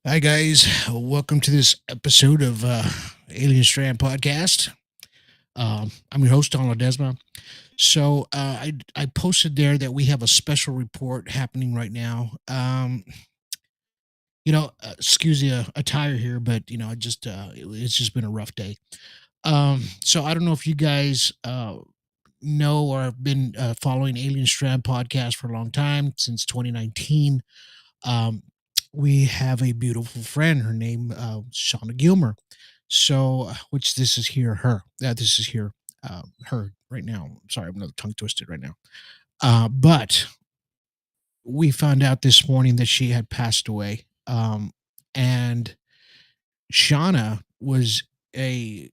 Hi, guys. Welcome to this episode of Alien Strand Podcast. I'm your host, Donald Desma. So I posted there that we have a special report happening right now. Excuse the attire here, but it's just been a rough day. So I don't know if you guys know or have been following Alien Strand Podcast for a long time, since 2019. Um, we have a beautiful friend. Her name, Shauna Gilmer. Which this is here, her. This is here, her right now. Sorry, I'm another tongue twisted right now. But we found out this morning that she had passed away. And Shauna was a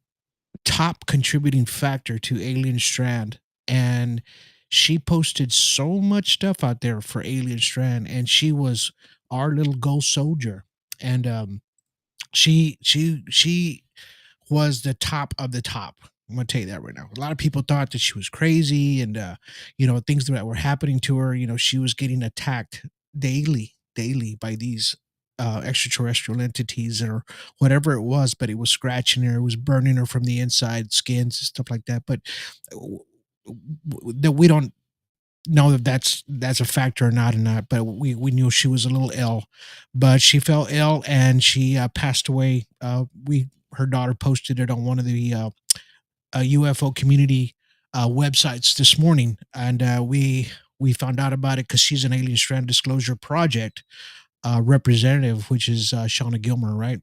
top contributing factor to Alien Strand, and she posted so much stuff out there for Alien Strand, and she was our little ghost soldier. And she was the top of the top. I'm gonna tell you that right now. A lot of people thought that she was crazy, and things that were happening to her. She was getting attacked daily by these extraterrestrial entities or whatever it was. But it was scratching her, it was burning her from the inside, skins and stuff like that. But that we don't know if that's a factor or not. But we knew she was a little ill, but she fell ill and she passed away. We Her daughter posted it on one of the UFO community websites this morning, and we found out about it because she's an Alien Strand Disclosure Project representative, which is Shauna Gilmer, right?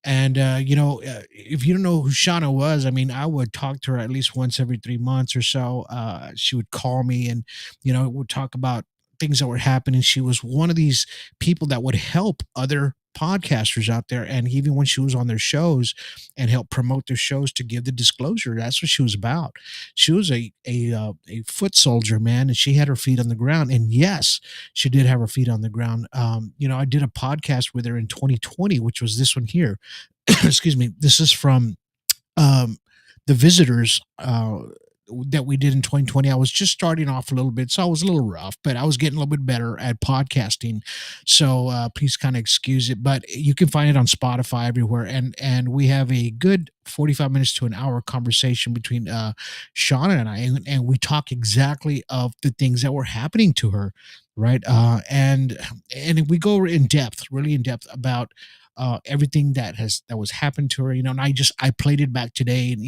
And if you don't know who Shauna was, I mean, I would talk to her at least once every 3 months or so. She would call me, and would talk about things that were happening. She was one of these people that would help other podcasters out there, and even when she was on their shows and help promote their shows to give the disclosure, that's what she was about. She was a foot soldier, man, and she had her feet on the ground. And yes, she did have her feet on the ground. I did a podcast with her in 2020, which was this one here. Excuse me. This is from um, the visitors that we did in 2020. I was just starting off a little bit, so I was a little rough, but I was getting a little bit better at podcasting. So please kind of excuse it, but you can find it on Spotify everywhere. And we have a good 45 minutes to an hour conversation between Shauna and I, and we talk exactly of the things that were happening to her, right? And we go in depth, really in depth about everything that was happened to her, and I played it back today, and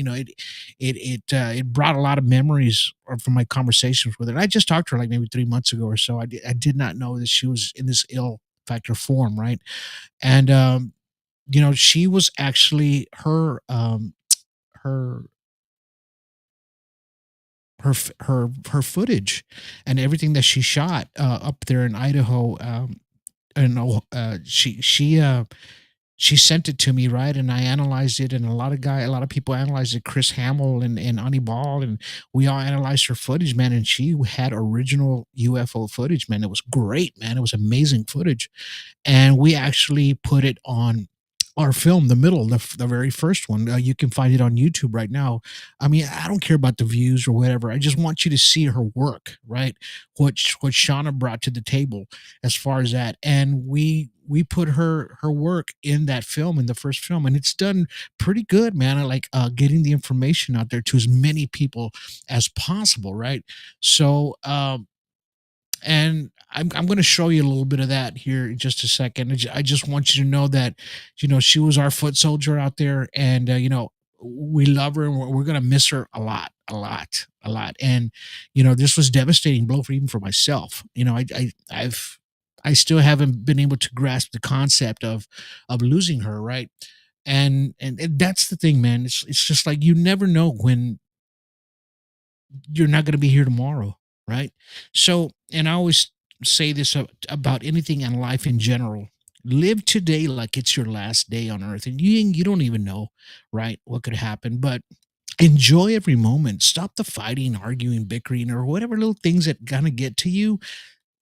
it brought a lot of memories from my conversations with her. And I just talked to her like maybe 3 months ago or so. I did not know that she was in this ill factor form, right? And she was actually her her footage and everything that she shot up there in Idaho. And she sent it to me, right? And I analyzed it, and a lot of people analyzed it. Chris Hamill and Ani Ball, and we all analyzed her footage, man. And she had original UFO footage, man. It was great, man. It was amazing footage, and we actually put it on our film, the very first one. You can find it on YouTube right now. I mean, I don't care about the views or whatever. I just want you to see her work, right? What Shauna brought to the table as far as that, and we put her work in that film, in the first film, and it's done pretty good, man. I like getting the information out there to as many people as possible, right? So and I'm going to show you a little bit of that here in just a second. I just want you to know that, she was our foot soldier out there, and we love her, and we're going to miss her a lot, a lot, a lot. And this was devastating blow for even for myself. I still haven't been able to grasp the concept of losing her, right? And that's the thing, man. It's just like you never know when you're not going to be here tomorrow, right? So, and I always say this about anything in life in general. Live today like it's your last day on earth, and you don't even know, right, what could happen. But enjoy every moment. Stop the fighting, arguing, bickering, or whatever little things that kind of get to you.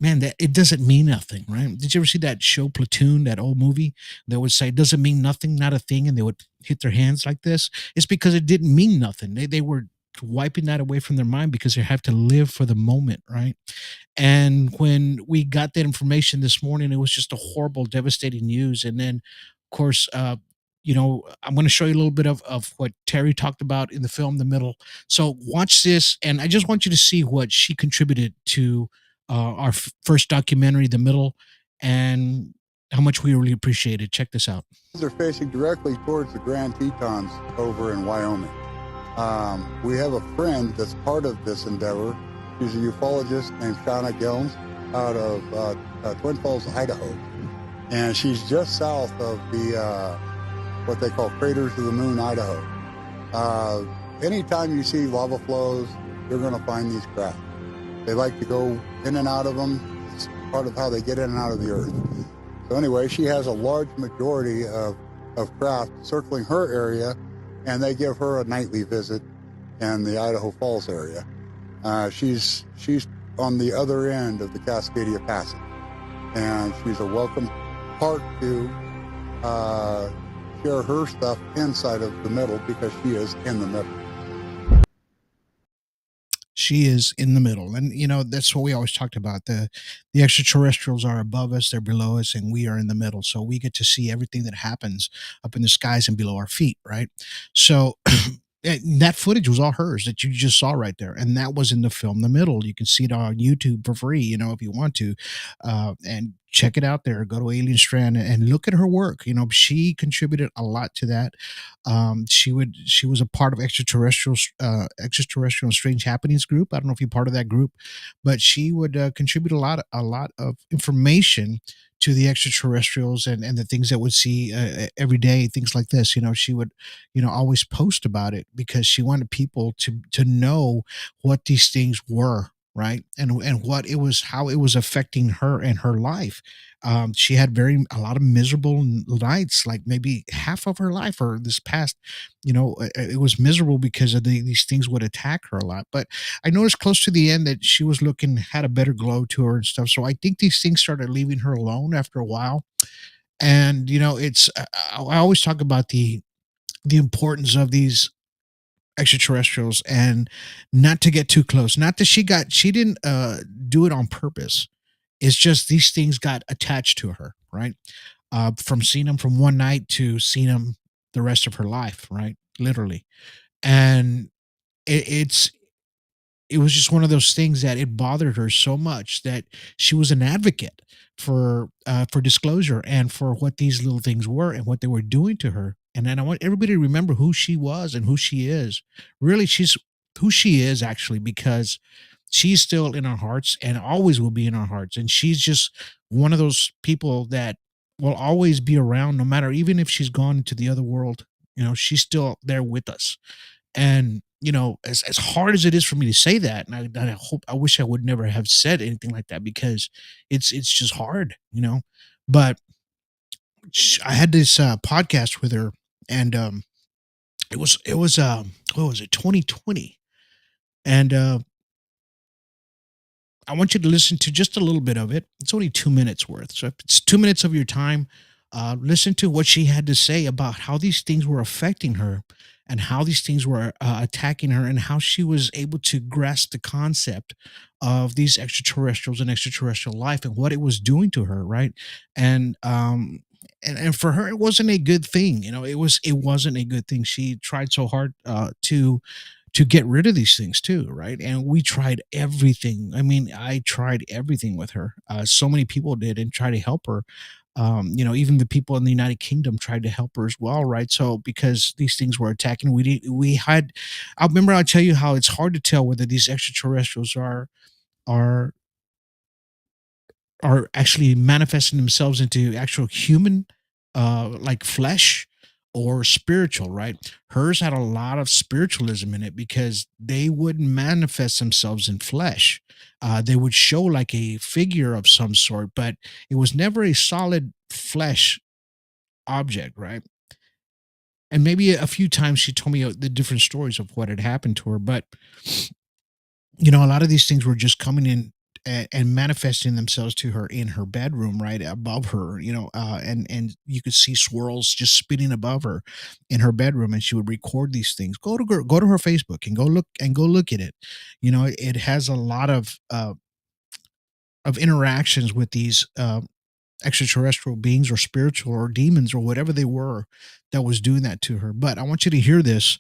Man, that it doesn't mean nothing, right? Did you ever see that show Platoon, that old movie that would say, doesn't mean nothing, not a thing, and they would hit their hands like this? It's because it didn't mean nothing. They were wiping that away from their mind because they have to live for the moment, right? And when we got that information this morning, it was just a horrible, devastating news. And then, of course, I'm going to show you a little bit of what Terry talked about in the film, The Middle. So watch this, and I just want you to see what she contributed to our first documentary, The Middle, and how much we really appreciate it. Check this out. They're facing directly towards the Grand Tetons over in Wyoming. We have a friend that's part of this endeavor. She's a ufologist named Shauna Gilms out of Twin Falls, Idaho. And she's just south of the what they call Craters of the Moon, Idaho. Anytime you see lava flows, you're going to find these craft. They like to go in and out of them. It's part of how they get in and out of the earth. So anyway, she has a large majority of craft circling her area, and they give her a nightly visit in the Idaho Falls area. She's on the other end of the Cascadia Passage, and she's a welcome part to share her stuff inside of the middle because she is in the middle. She is in the middle, and that's what we always talked about. The extraterrestrials are above us, they're below us, and we are in the middle, so we get to see everything that happens up in the skies and below our feet, right? So that footage was all hers that you just saw right there, and that was in the film The Middle. You can see it on YouTube for free, if you want to, and check it out there. Go to Alien Strand and look at her work. She contributed a lot to that. She was a part of extraterrestrial strange happenings group. I don't know if you're part of that group, but she would contribute a lot of information to the extraterrestrials and the things that would see every day, things like this. She would always post about it because she wanted people to know what these things were, right? And what it was, how it was affecting her and her life. She had a lot of miserable nights, like maybe half of her life or this past, it was miserable because of these things would attack her a lot. But I noticed close to the end that she was had a better glow to her and stuff. So I think these things started leaving her alone after a while. And it's I always talk about the importance of these extraterrestrials and not to get too close. Not that she didn't do it on purpose. It's just these things got attached to her, right? From seeing them from one night to seeing them the rest of her life, right? Literally. And it's it was just one of those things that it bothered her so much that she was an advocate for disclosure and for what these little things were and what they were doing to her. And then I want everybody to remember who she was and who she is. Really, she's who she is actually, because she's still in our hearts and always will be in our hearts. And she's just one of those people that will always be around, no matter, even if she's gone into the other world. She's still there with us. And as hard as it is for me to say that, and I wish I would never have said anything like that, because it's just hard. But I had this podcast with her, and it was what was it, 2020. And I want you to listen to just a little bit of it. It's only 2 minutes worth. So if it's 2 minutes of your time, listen to what she had to say about how these things were affecting her and how these things were attacking her, and how she was able to grasp the concept of these extraterrestrials and extraterrestrial life and what it was doing to her, right? And and for her, it wasn't a good thing. It wasn't a good thing. She tried so hard to get rid of these things too, right? And we tried everything. I mean, I tried everything with her. So many people did and tried to help her. Even the people in the United Kingdom tried to help her as well, right? So because these things were attacking, we had. I remember I'll tell you how it's hard to tell whether these extraterrestrials are are actually manifesting themselves into actual human like flesh or spiritual, right? Hers had a lot of spiritualism in it because they wouldn't manifest themselves in flesh. They would show like a figure of some sort, but it was never a solid flesh object, right? And maybe a few times she told me the different stories of what had happened to her, but a lot of these things were just coming in and manifesting themselves to her in her bedroom, right above her, and you could see swirls just spinning above her in her bedroom, and she would record these things. Go to her Facebook and go look at it. It has a lot of interactions with these extraterrestrial beings or spiritual or demons or whatever they were that was doing that to her. But I want you to hear this.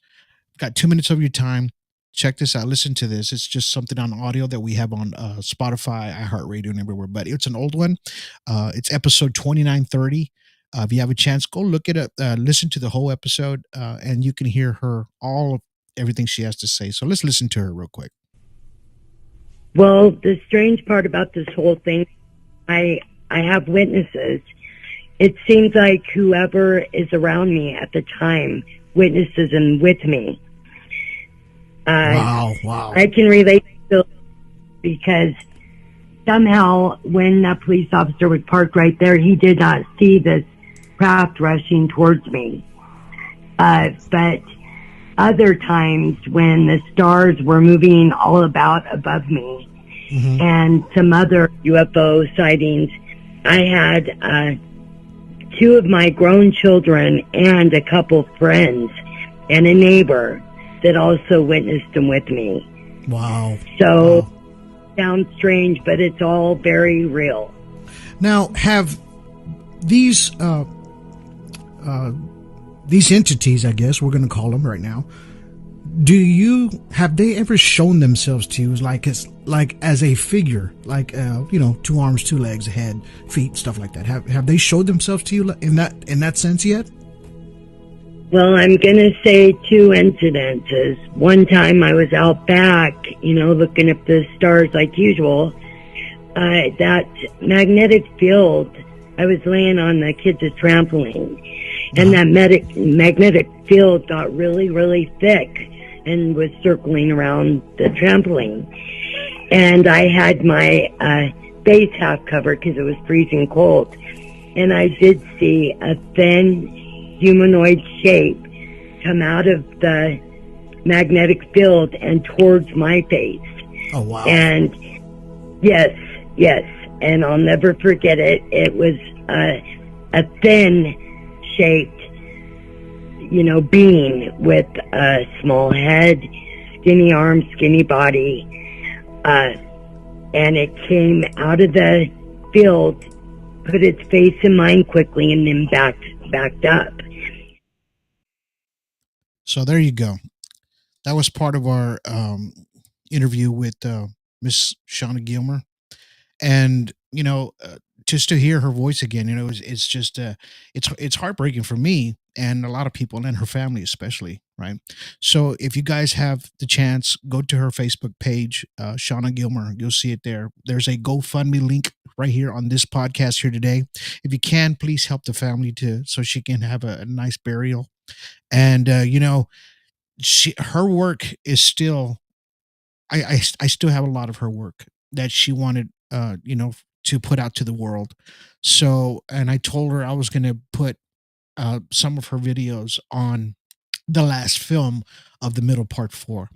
Got 2 minutes of your time. Check this out. Listen to this. It's just something on audio that we have on Spotify, iHeartRadio, and everywhere. But it's an old one. It's episode 2930. If you have a chance, go look it up. Listen to the whole episode, and you can hear her all of everything she has to say. So let's listen to her real quick. Well, the strange part about this whole thing, I have witnesses. It seems like whoever is around me at the time witnesses and with me. Wow. I can relate to it because somehow when a police officer was parked right there, he did not see this craft rushing towards me. But other times when the stars were moving all about above me, and some other UFO sightings, I had 2 of my grown children and a couple friends and a neighbor that also witnessed them with me. Wow. So, sounds strange, but it's all very real. Now, have these entities, I guess we're going to call them right now, have they ever shown themselves to you like as a figure, like 2 arms, 2 legs, a head, feet, stuff like that? Have they showed themselves to you in that sense yet? Well, I'm going to say 2 incidences. One time I was out back, looking at the stars like usual. That magnetic field, I was laying on the kids' trampoline, and that magnetic field got really, really thick and was circling around the trampoline. And I had my face half covered because it was freezing cold. And I did see a thin humanoid shape come out of the magnetic field and towards my face. Oh, wow. And yes. And I'll never forget it. It was a thin shaped, being with a small head, skinny arms, skinny body. And it came out of the field, put its face in mine quickly, and then backed up. So there you go. That was part of our interview with Miss Shauna Gilmer. And, just to hear her voice again, it's just, it's heartbreaking for me and a lot of people and her family, especially. Right. So if you guys have the chance, go to her Facebook page, Shauna Gilmer. You'll see it there. There's a GoFundMe link right here on this podcast here today. If you can, please help the family so she can have a nice burial. And, her work is still, I still have a lot of her work that she wanted, to put out to the world. So, and I told her I was going to put some of her videos on the last film of the middle part 4.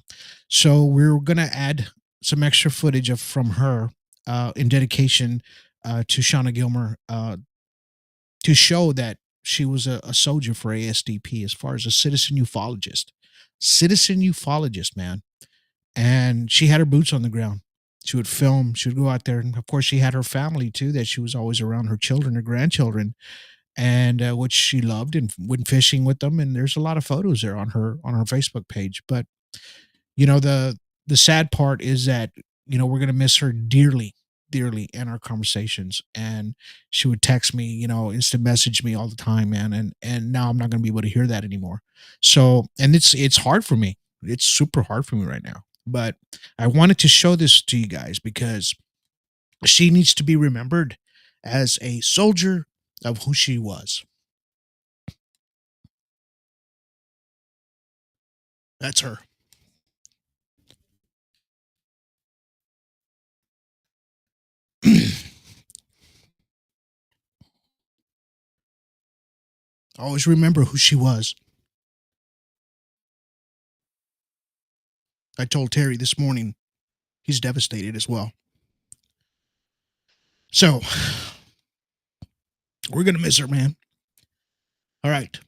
So we're going to add some extra footage from her in dedication to Shauna Gilmer to show that she was a soldier for ASDP as far as a citizen ufologist. Citizen ufologist, man. And she had her boots on the ground. She would film, she would go out there. And of course, she had her family too, that she was always around, her children, her grandchildren, and which she loved, and went fishing with them. And there's a lot of photos there on her Facebook page. But the sad part is that we're gonna miss her dearly, dearly in our conversations. And she would text me, instant message me all the time, man. And now I'm not gonna be able to hear that anymore. So, and it's hard for me. It's super hard for me right now. But I wanted to show this to you guys because she needs to be remembered as a soldier of who she was. That's her. Always remember who she was. I told Terry this morning, he's devastated as well. So we're going to miss her, man. All right.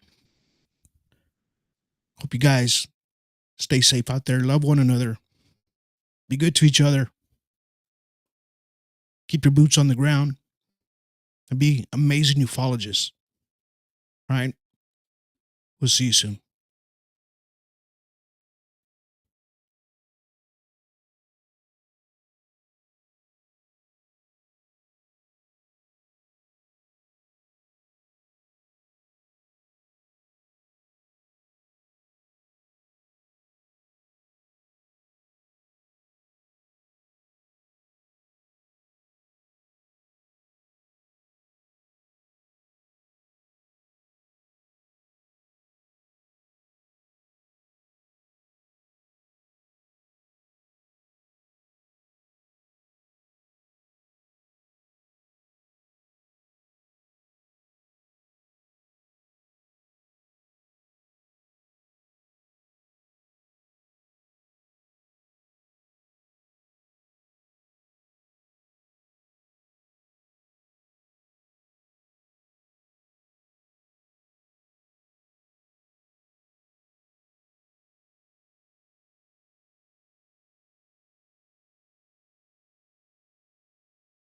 Hope you guys stay safe out there. Love one another. Be good to each other. Keep your boots on the ground. And be amazing ufologists. All right. We'll see you soon.